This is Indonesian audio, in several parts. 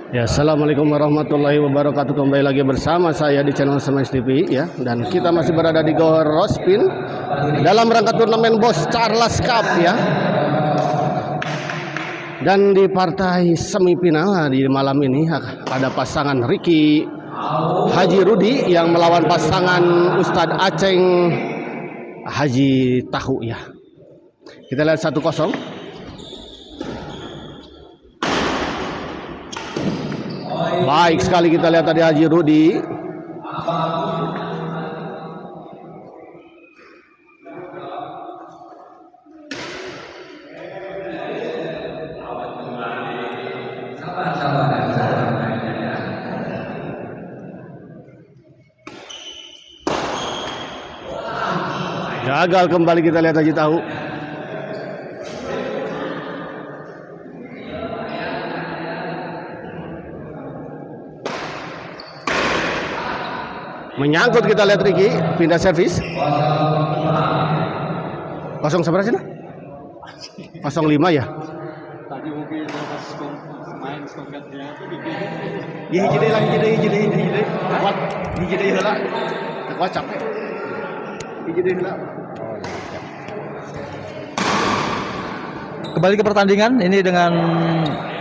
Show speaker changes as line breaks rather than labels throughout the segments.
Ya, assalamualaikum warahmatullahi wabarakatuh. Kembali lagi bersama saya di channel Smash TV ya, dan kita masih berada di Gor Rospin dalam rangka turnamen Bos Charles Cup ya. Dan di partai semifinal di malam ini ada pasangan Ricky Haji Rudi yang melawan pasangan Ustadz Aceng Haji Tahu ya. Kita lihat 1-0. Baik sekali kita lihat tadi Haji Rudi. Gagal kembali kita lihat Haji Tahu. Menyangkut kita lihat Ricky pindah servis. 0 seberapa sih? 05 ya.
Tadi mungkin pas main skongkatnya.
Ya hiji lah hiji. Kuat hiji deui heula. Kuat capek. Hiji deui heula.
Kembali ke pertandingan ini dengan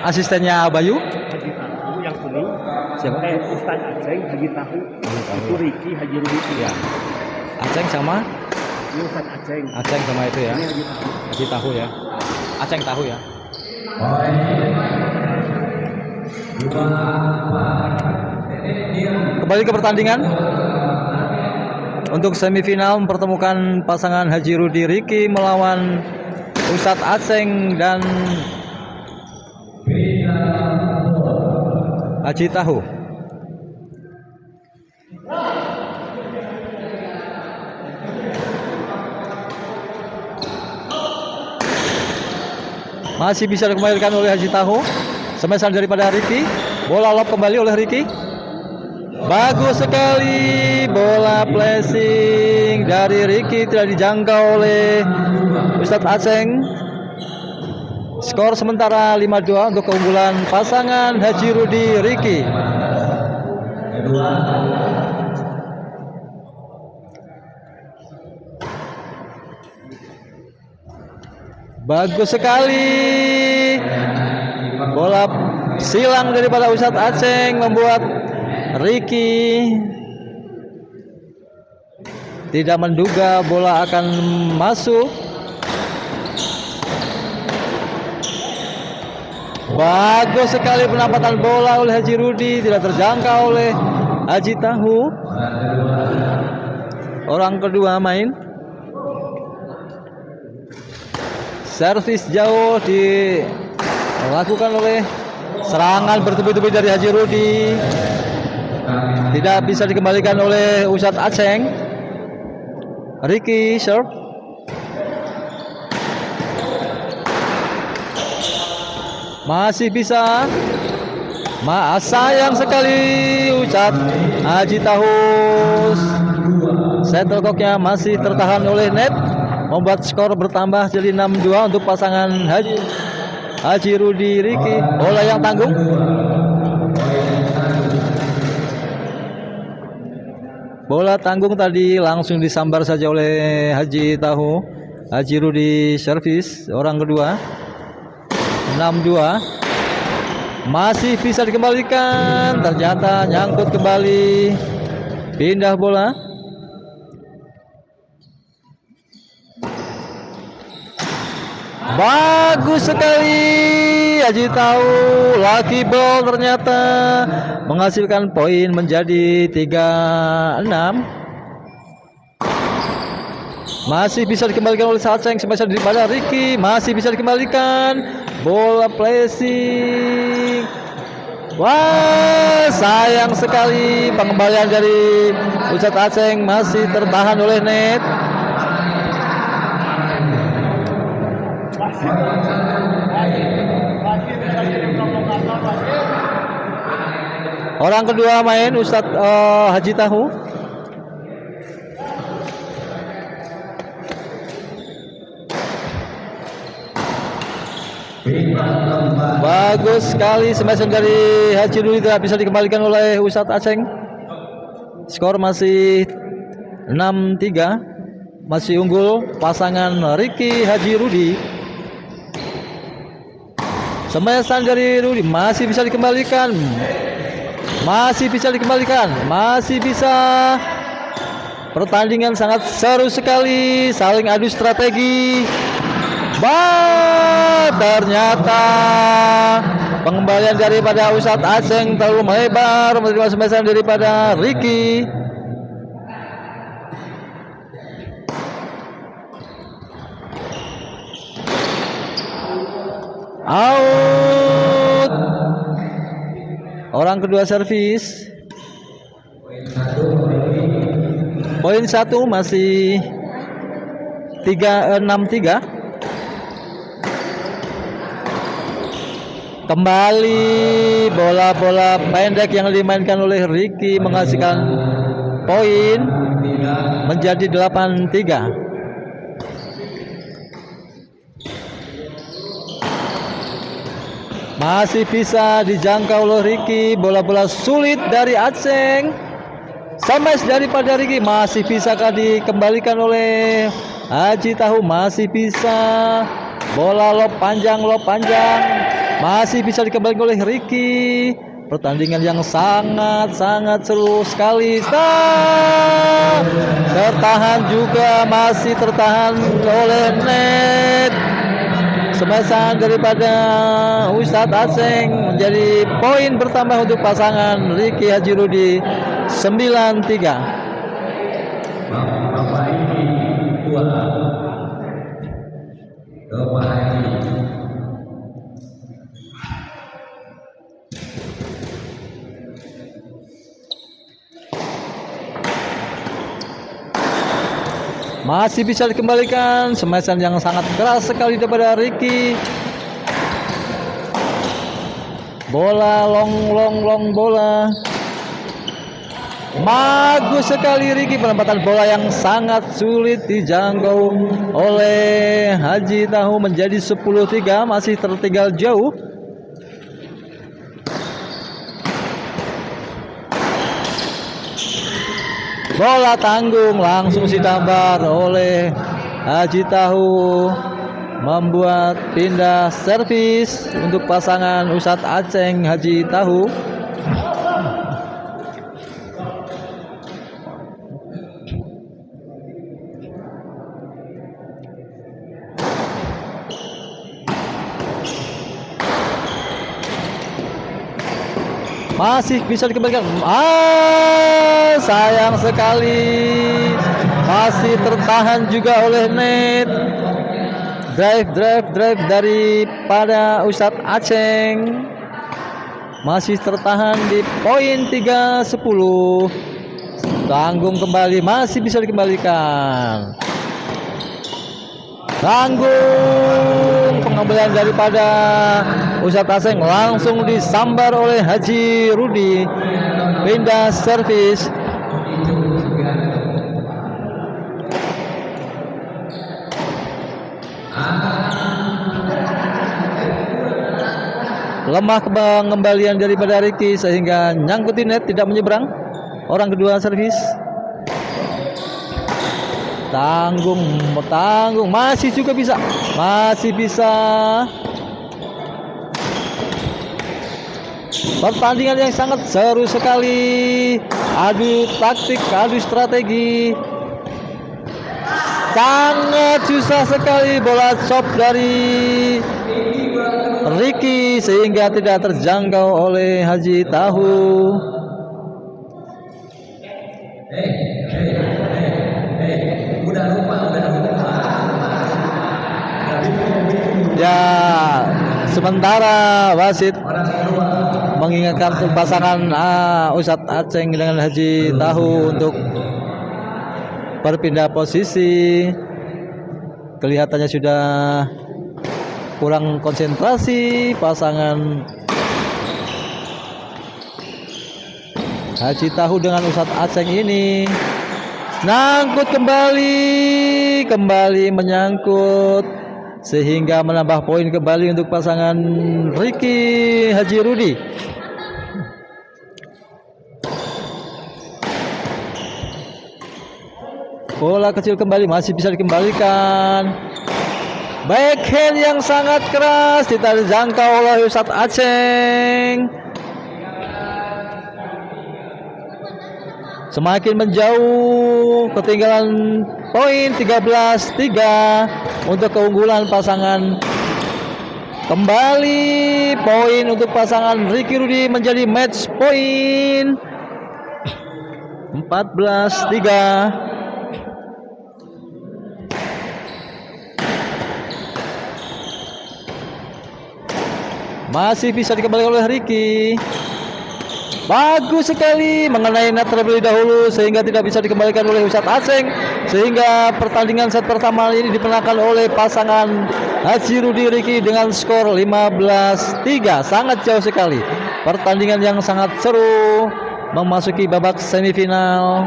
asistennya Bayu.
Haji Tahu yang kuning.
Siapa?
Ustadz Aceng Haji Tahu. Itu Ricky Haji Rudi ya.
Aceng sama
Ini Ustadz Aceng.
Aceng sama itu ya.
Ini Haji Tahu.
Haji Tahu ya. Aceng Tahu ya. Kembali ke pertandingan. Untuk semifinal mempertemukan pasangan Haji Rudi Ricky melawan Ustadz Aceng dan Haji Tahu. Masih bisa dikembalikan oleh Haji Tahu. Semesan daripada Ricky. Bola lob kembali oleh Ricky. Bagus sekali. Bola flashing dari Ricky tidak dijangkau oleh Ustadz Aceng. Skor sementara 5-2 untuk keunggulan pasangan Haji Rudi Ricky. Bagus sekali. Bola silang daripada Ustadz Aceng membuat Ricky tidak menduga bola akan masuk. Bagus sekali penempatan bola oleh Haji Rudi, tidak terjangkau oleh Haji Tahu. Orang kedua main. Servis jauh dilakukan oleh serangan bertubi-tubi dari Haji Rudi. Tidak bisa dikembalikan oleh Ustadz Aceng. Ricky serve. Masih bisa. Sayang sekali Ustadz Haji Tahu. Settlecocknya masih tertahan oleh net, membuat skor bertambah jadi 6-2 untuk pasangan Haji Rudi Ricky. Bola yang tanggung. Bola tanggung tadi langsung disambar saja oleh Haji Tahu. Haji Rudi servis orang kedua. 6-2. Masih bisa dikembalikan. Ternyata nyangkut kembali. Pindah bola. Bagus sekali Haji Tahu. Lucky ball ternyata menghasilkan poin menjadi 3-6. Masih bisa dikembalikan oleh Aceng semasa daripada Ricky. Masih bisa dikembalikan. Bola flashing. Wah, sayang sekali pengembalian dari Ustadz Aceng masih tertahan oleh net. Orang kedua main Ustadz Haji Tahu. Bagus sekali smash dari Haji Rudi, tidak bisa dikembalikan oleh Ustadz Aceng. Skor masih 6-3, masih unggul pasangan Ricky Haji Rudi. Smashan dari Rudi masih bisa dikembalikan, masih bisa. Pertandingan sangat seru sekali, saling adu strategi. Ternyata pengembalian daripada Ustadz Aceng terlalu melebar, menerima smashan daripada Ricky. Out. Orang kedua servis. Poin 1 masih 6-3. Kembali bola-bola pendek yang dimainkan oleh Ricky menghasilkan poin menjadi 8-3. Masih bisa dijangkau oleh Ricky, bola-bola sulit dari Aceng. Smash daripada Ricky, masih bisakah dikembalikan oleh Haji Tahu? Masih bisa. Bola lob panjang, masih bisa dikembalikan oleh Ricky. Pertandingan yang sangat seru sekali. Tertahan juga, masih tertahan oleh net. Smashan daripada Ustadz Aceng menjadi poin bertambah untuk pasangan Ricky Haji Rudi 9-3. Masih bisa dikembalikan, smashan yang sangat keras sekali daripada Ricky. Bola long bola. Bagus sekali Ricky, penempatan bola yang sangat sulit dijangkau oleh Haji Tahu menjadi 10-3, masih tertinggal jauh. Bola tanggung langsung ditambar oleh Haji Tahu, membuat pindah servis untuk pasangan Ustadz Aceng Haji Tahu. Masih bisa dikembalikan. Sayang sekali. Masih tertahan juga oleh net. Drive daripada Ustadz Aceng. Masih tertahan di poin 3-10. Tanggung kembali, masih bisa dikembalikan. Tanggung pengembalian daripada Ustadz Aceng langsung disambar oleh Haji Rudi. Pindah servis. Lemah pengembalian daripada Ricky sehingga nyangkutin net, tidak menyeberang. Orang kedua servis. Tanggung, masih juga bisa, Pertandingan yang sangat seru sekali, adu taktik, adu strategi. Sangat susah sekali bola chop dari Ricky sehingga tidak terjangkau oleh Haji Tahu. Ya, sementara wasit mengingatkan untuk pasangan Ustadz Aceng dengan Haji Tahu untuk berpindah posisi. Kelihatannya sudah kurang konsentrasi pasangan Haji Tahu dengan Ustadz Aceng ini. Nangkut kembali menyangkut sehingga menambah poin kembali untuk pasangan Ricky Haji Rudi. Bola kecil kembali, masih bisa dikembalikan. Backhand yang sangat keras tidak dijangkau oleh Ustadz Aceng. Semakin menjauh, ketinggalan poin 13-3 untuk keunggulan pasangan. Kembali poin untuk pasangan Ricky Rudi menjadi match point 14-3. Masih bisa dikembalikan oleh Ricky. Bagus sekali mengenai net terlebih dahulu sehingga tidak bisa dikembalikan oleh Ustadz Aceng, sehingga pertandingan set pertama ini dimenangkan oleh pasangan Haji Rudi Ricky dengan skor 15-3. Sangat jauh sekali. Pertandingan yang sangat seru memasuki babak semifinal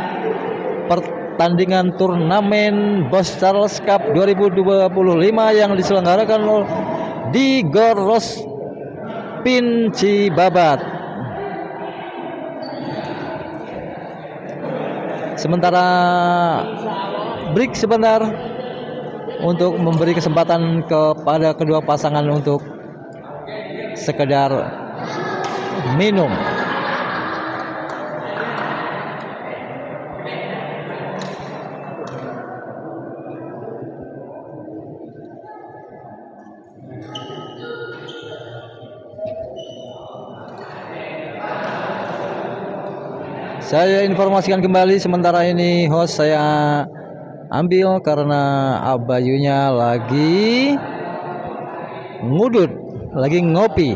pertandingan turnamen Bos Charles Cup 2025 yang diselenggarakan di Gor Rospin Cibabat. Sementara break sebentar untuk memberi kesempatan kepada kedua pasangan untuk sekedar minum. Saya informasikan kembali, sementara ini host saya ambil karena Abayunya lagi ngudut, lagi ngopi.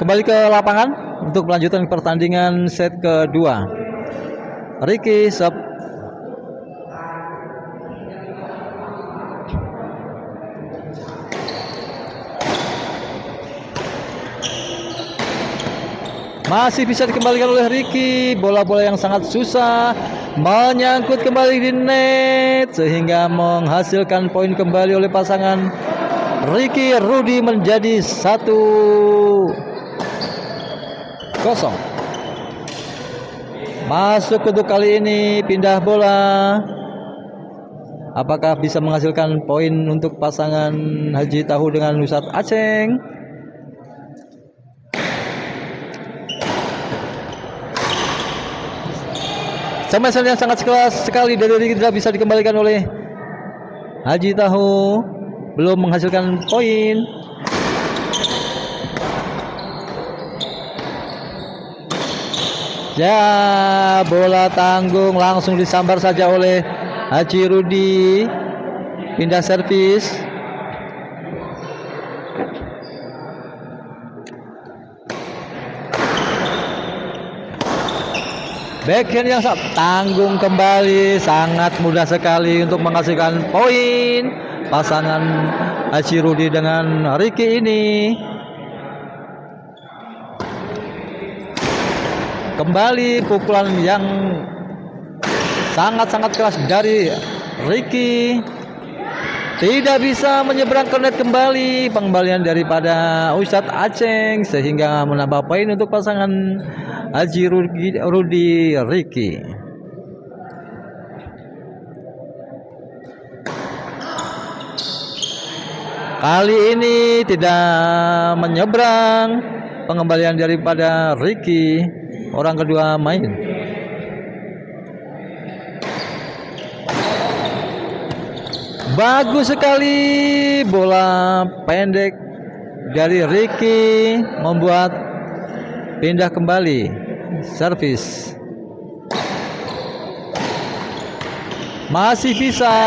Kembali ke lapangan untuk melanjutkan pertandingan set kedua. Ricky serve. Masih bisa dikembalikan oleh Ricky. Bola-bola yang sangat susah menyangkut kembali di net sehingga menghasilkan poin kembali oleh pasangan Ricky Rudi menjadi 1-0. Masuk untuk kali ini, pindah bola. Apakah bisa menghasilkan poin untuk pasangan Haji Tahu dengan Ustadz Aceng? Smash yang sangat keras sekali dari Ricky tidak bisa dikembalikan oleh Haji Tahu. Belum menghasilkan poin. Ya, bola tanggung langsung disambar saja oleh Haji Rudi. Pindah servis. Backhand yang tanggung kembali, sangat mudah sekali untuk menghasilkan poin pasangan Haji Rudi dengan Ricky ini. Kembali pukulan yang sangat-sangat keras dari Ricky. Tidak bisa menyeberang ke net kembali. Pengembalian daripada Ustadz Aceng sehingga menambah poin untuk pasangan Haji Rudi Ricky. Kali ini tidak menyeberang. Pengembalian daripada Ricky, orang kedua main. Bagus sekali bola pendek dari Ricky membuat pindah kembali servis. Masih bisa.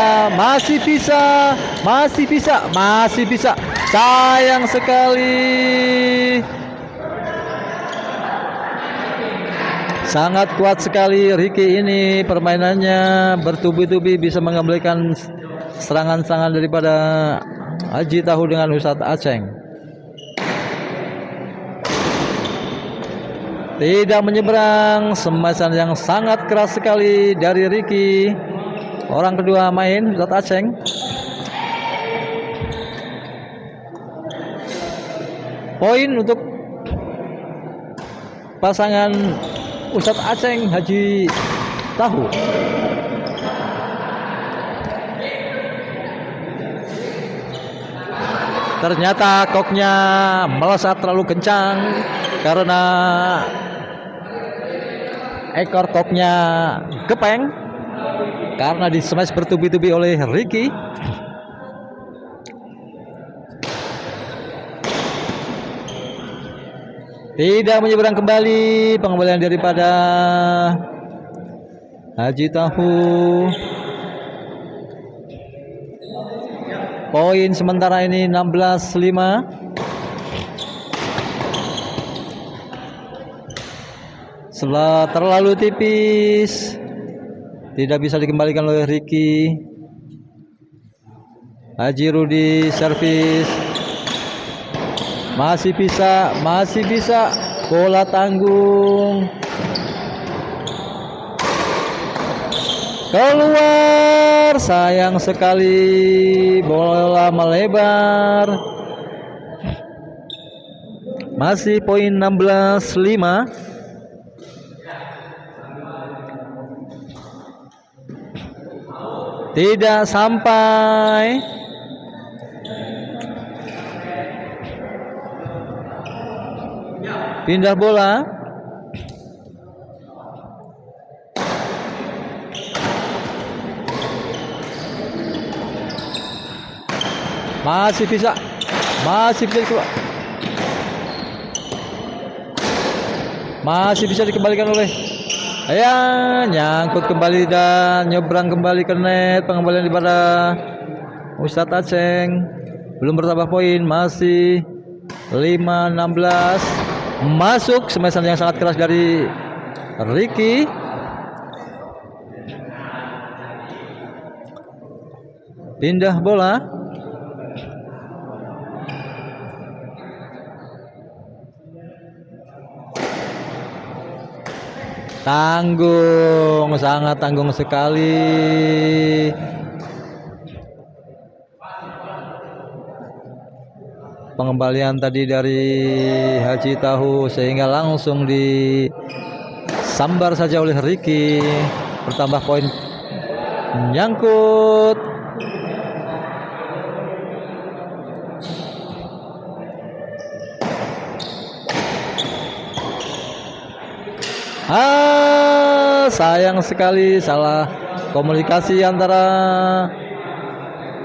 Sayang sekali. Sangat kuat sekali Ricky ini, permainannya bertubi-tubi bisa mengembalikan serangan-serangan daripada Haji Tahu dengan Ustadz Aceng. Tidak menyeberang, smashan yang sangat keras sekali dari Ricky. Orang kedua main Ustadz Aceng. Poin untuk pasangan Ustadz Aceng Haji Tahu. Ternyata koknya melesat terlalu kencang karena ekor koknya gepeng karena di smash bertubi-tubi oleh Ricky. Tidak menyeberang kembali, pengembalian daripada Haji Tahu. Poin sementara ini 16-5. Setelah terlalu tipis, tidak bisa dikembalikan oleh Ricky. Haji Rudi servis. Masih bisa, bola tanggung keluar, sayang sekali, bola melebar. Masih poin 16-5. Tidak sampai. Pindah bola. Masih bisa keluar. Masih bisa dikembalikan oleh nyangkut kembali dan nyebrang kembali ke net. Pengembalian daripada Ustadz Aceng. Belum bertambah poin, masih 5-16. Masuk smashan yang sangat keras dari Ricky. Pindah bola. Tanggung, sangat tanggung sekali. Pengembalian tadi dari Haji Tahu sehingga langsung disambar saja oleh Ricky. Bertambah poin, menyangkut. Sayang sekali, salah komunikasi antara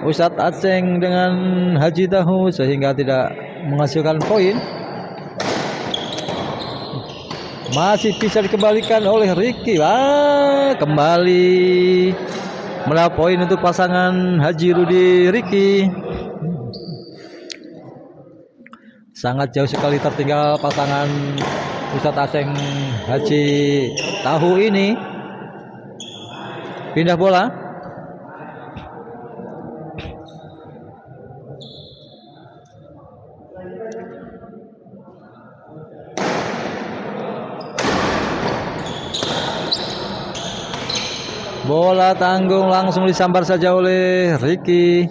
Ustadz Aceng dengan Haji Tahu sehingga tidak menghasilkan poin. Masih bisa dikembalikan oleh Ricky. Kembali menambah poin untuk pasangan Haji Rudi Ricky. Sangat jauh sekali tertinggal pasangan Ustadz Aceng Haji Tahu ini. Pindah bola. Bola tanggung langsung disambar saja oleh Ricky.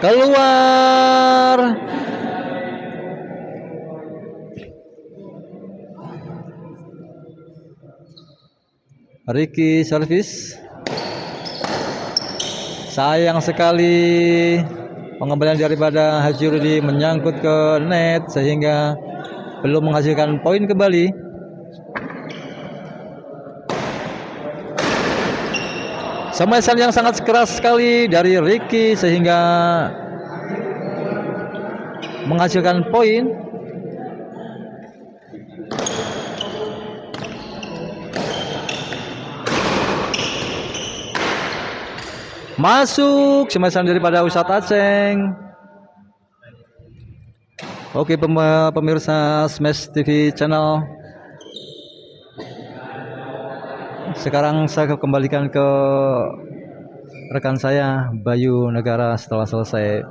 Keluar. Ricky servis. Sayang sekali. Pengembalian daripada Haji Rudi menyangkut ke net sehingga belum menghasilkan poin kembali. Smashan yang sangat keras sekali dari Ricky sehingga menghasilkan poin. Masuk semesan daripada Ustadz Aceng. Oke, pemirsa Smash TV channel. Sekarang saya kembalikan ke rekan saya Bayu Negara setelah selesai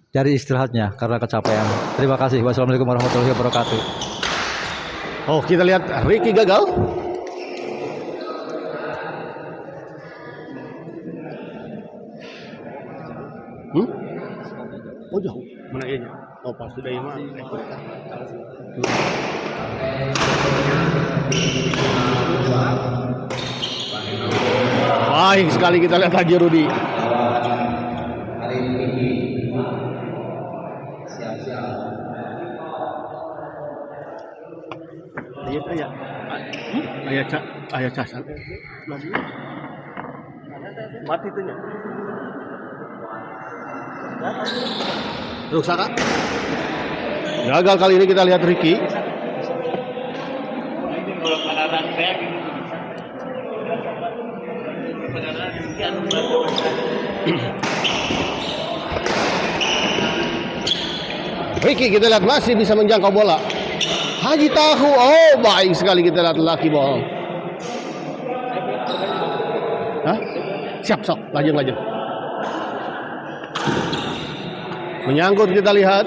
dari istirahatnya karena kecapean. Terima kasih. Wassalamualaikum warahmatullahi wabarakatuh.
Oh, kita lihat Ricky gagal. Oh jauh, mana iya? Oh pas sudah ya mah. Baik sekali kita lihat Haji Rudi. Ayah casan. Mati tuh nya. Terus Saka. Gagal kali ini kita lihat Ricky. Ricky kita lihat masih bisa menjangkau bola. Haji Tahu, oh baik sekali kita lihat lucky ball. Hah? Siap sok, lajeng. Menyangkut kita lihat.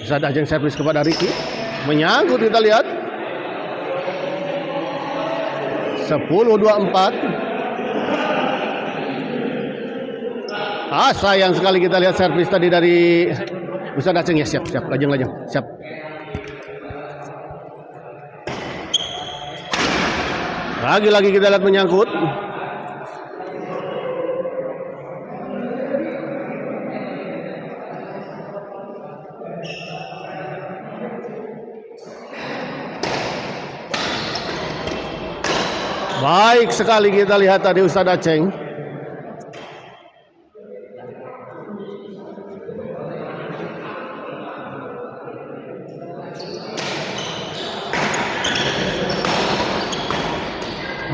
Bisa Ajeng servis kepada Ricky. Menyangkut kita lihat. 10-24. Sayang sekali kita lihat servis tadi dari Ustadz Aceng ya. Siap, lajeng, siap. Lagi-lagi kita lihat menyangkut. Baik sekali kita lihat tadi Ustadz Aceng.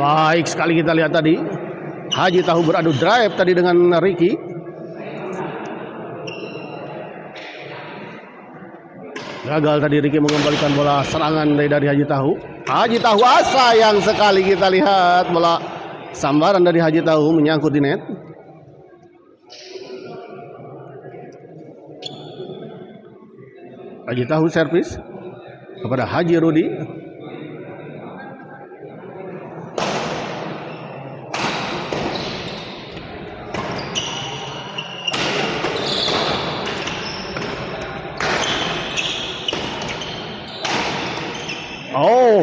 Baik sekali kita lihat tadi Haji Tahu beradu drive tadi dengan Ricky. Gagal tadi Ricky mengembalikan bola serangan dari Haji Tahu. Haji Tahu sayang sekali kita lihat bola sambaran dari Haji Tahu menyangkut di net. Haji Tahu servis kepada Haji Rudi. Oh,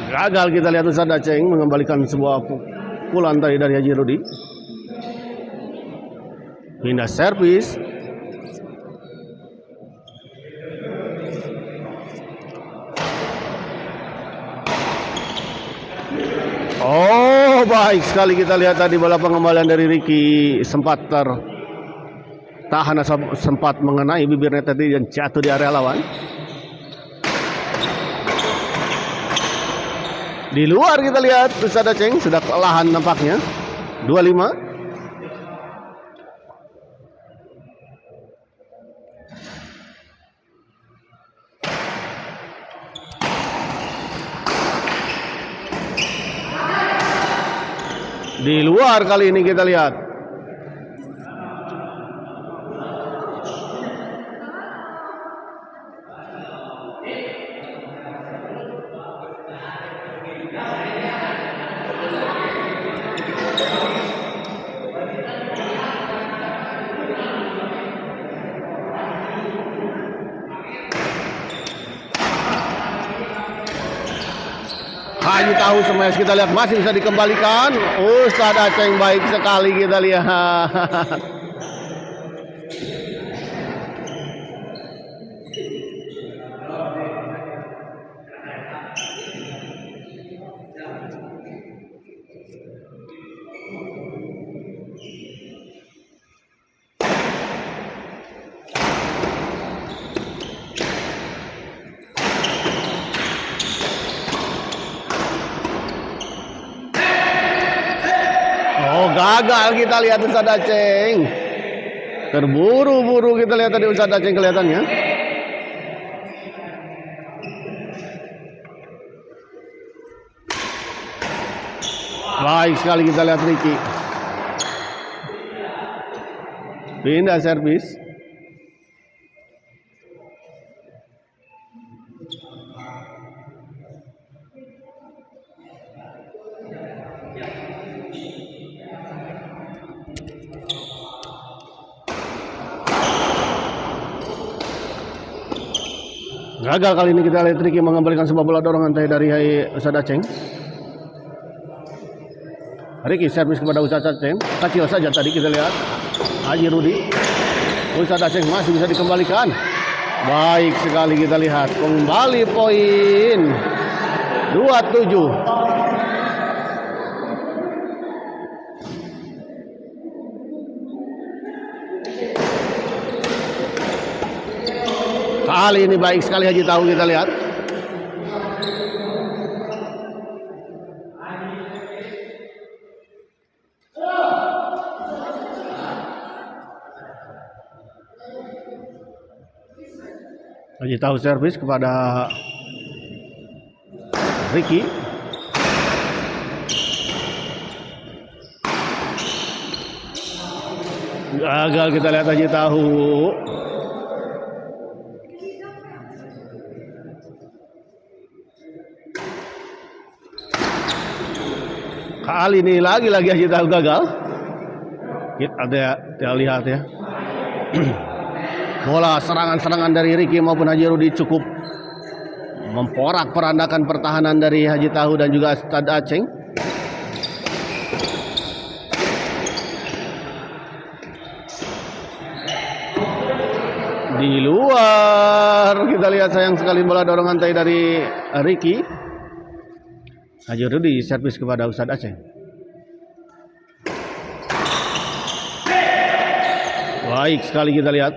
gagal kita lihat Ustadz Aceng mengembalikan sebuah pukulan tadi dari Haji Rudi. Pindah servis. Oh, baik sekali kita lihat tadi bola pengembalian dari Ricky sempat tahan, sempat mengenai bibirnya tadi dan jatuh di area lawan. Di luar kita lihat Ustadz Aceng sudah kelelahan nampaknya. 25. Di luar kali ini kita lihat. Haji Tahu smash kita lihat masih bisa dikembalikan. Ustadz Aceng baik sekali kita lihat. gagal kita lihat Ustadz Aceng. Terburu-buru kita lihat tadi Ustadz Aceng kelihatannya. Baik sekali kita lihat Ricky. Pindah servis. Gagal kali ini kita lihat Ricky mengembalikan sebuah bola dorongan dari Ustadz Aceng. Ricky servis kepada Ustadz Aceng. Kecil saja tadi kita lihat. Haji Rudi. Ustadz Aceng masih bisa dikembalikan. Baik sekali kita lihat. Kembali poin 27. Kali ini baik sekali Haji Tahu kita lihat. Haji Tahu servis kepada Ricky. Gagal kita lihat Haji Tahu. Kali ini lagi-lagi Haji Tahu gagal. Kita lihat ya. Bola serangan-serangan dari Ricky maupun Haji Rudi cukup memporak-porandakan pertahanan dari Haji Tahu dan juga Ustadz Aceng. Di luar kita lihat sayang sekali bola dorongan tadi dari Ricky. Haji Rudi servis kepada Ustadz Aceng. Baik sekali kita lihat.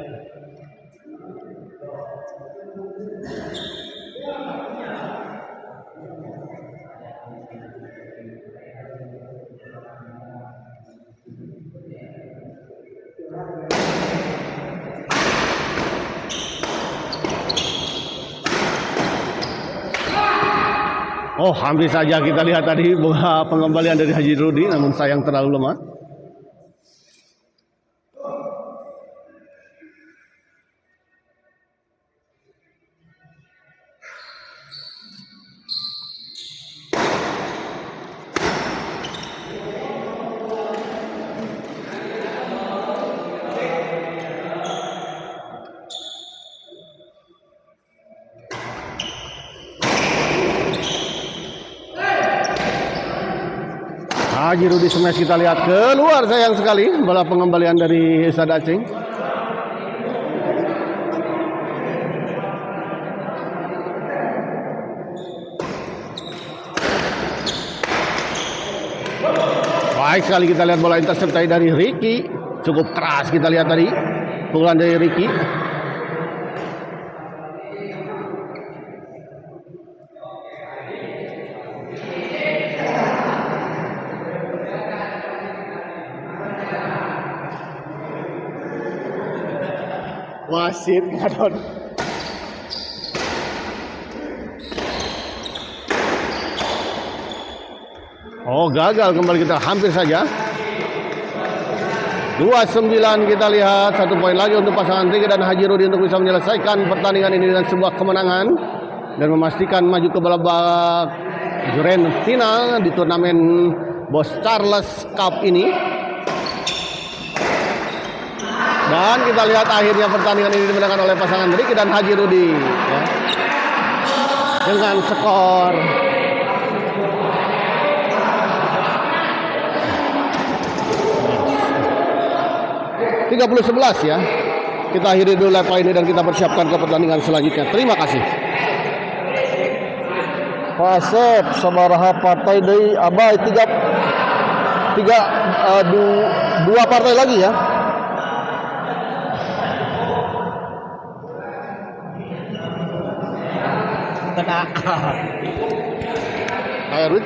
Oh, hampir saja kita lihat tadi bola pengembalian dari Haji Rudi, namun sayang terlalu lemah. Haji Rudi smash kita lihat keluar sayang sekali bola pengembalian dari Ustadz Aceng. Baik sekali kita lihat bola intercept tadi dari Ricky. Cukup keras kita lihat tadi pukulan dari Ricky. Wasit ngadon. Oh, gagal kembali kita hampir saja. 29 kita lihat, 1 poin lagi untuk pasangan Ricky dan Haji Rudi untuk bisa menyelesaikan pertandingan ini dengan sebuah kemenangan dan memastikan maju ke babak grand final di turnamen Bos Charles Cup ini. Dan kita lihat akhirnya pertandingan ini dimenangkan oleh pasangan Ricky dan Haji Rudi ya. Dengan skor 30-11 ya. Kita akhiri dulu live ini dan kita persiapkan ke pertandingan selanjutnya. Terima kasih.
Pasep sabaraha partai deui abai 2 partai lagi ya.
Air itu